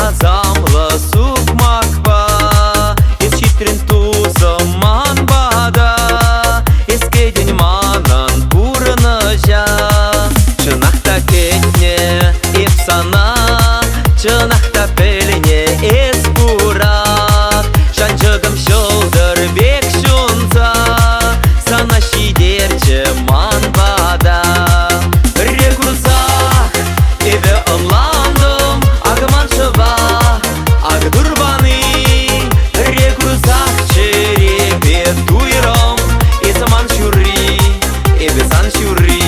azamla sukmakba, es chitrin tuzamman bada, es kedin manan kurnaja. Чынакта кетне епсана, чынакта пеліне ес бурат. Жанжығым шылдыр бек шунца, сана шидерче ман бада. Рекурсах эве ымландым, агман шыва, аг дурбаны. Рекурсах черепе туйром, эсаман шури, эве сан шури.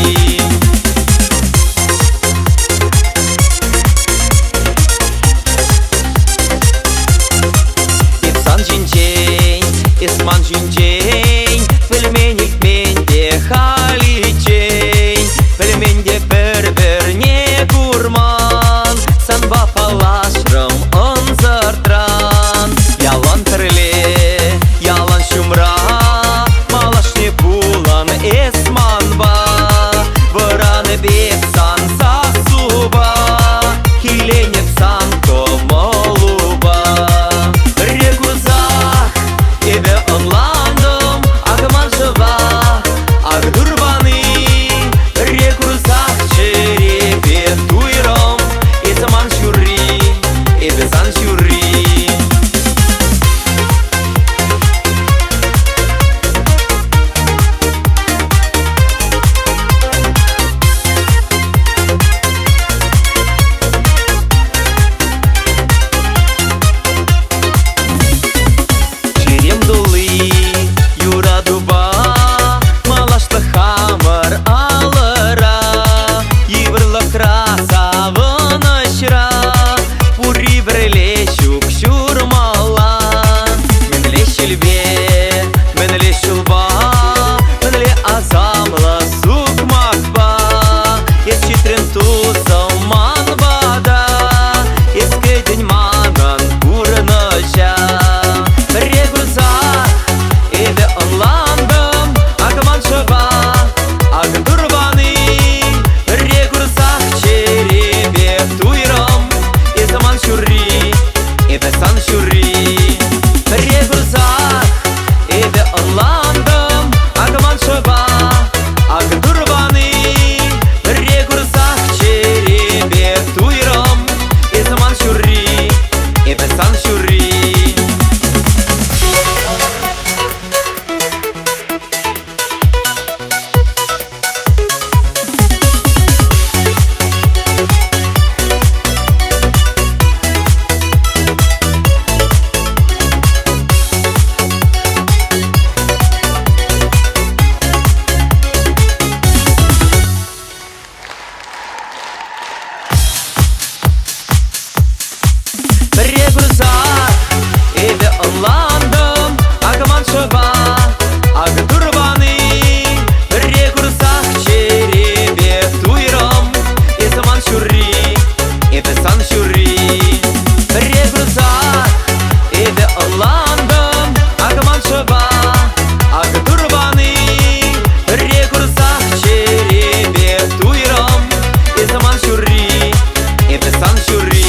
Исман жинчень, пельмени менде халичень, пельменде бер-берне гурман, санба палашрым онзартран. Ялан тірле, ялан шумра, малашне булан эсманба, выраны бек сан сасуба, киленет сан комолуба. Эве ынландым, агман жыва, аг дурбаны. Рекурсах черепе туйром, эсаман шури, эве сан шури. Юра дуба, малашты хамыр алыра, еврлы красавын ышра, пури бірле шук шурмалан. Менле шілбе, менле шулба, менле азамлы сукмакба, ес читрин тузыман бада, ес кедін манын курныша. Эве ынландым, агман шыва, аг дурбаны. Рекурсах черепе туйром, эсаман шури, эве сан шури. Рекурсах эве ынландым, агман шыва, аг дурбаны. Рекурсах черепе туйром, эсаман шури, эве сан шури. Рекурсах эве ынландым, агман шыва, аг дурбаны. Рекурсах черепе туйром, эсаман шури, эве сан шури. Рекурсах эве ынландым, агман шыва, аг дурбаны. Рекурсах черепе туйром, эсаман шури, эве сан шури.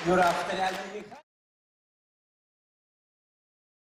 Юра, повторяй.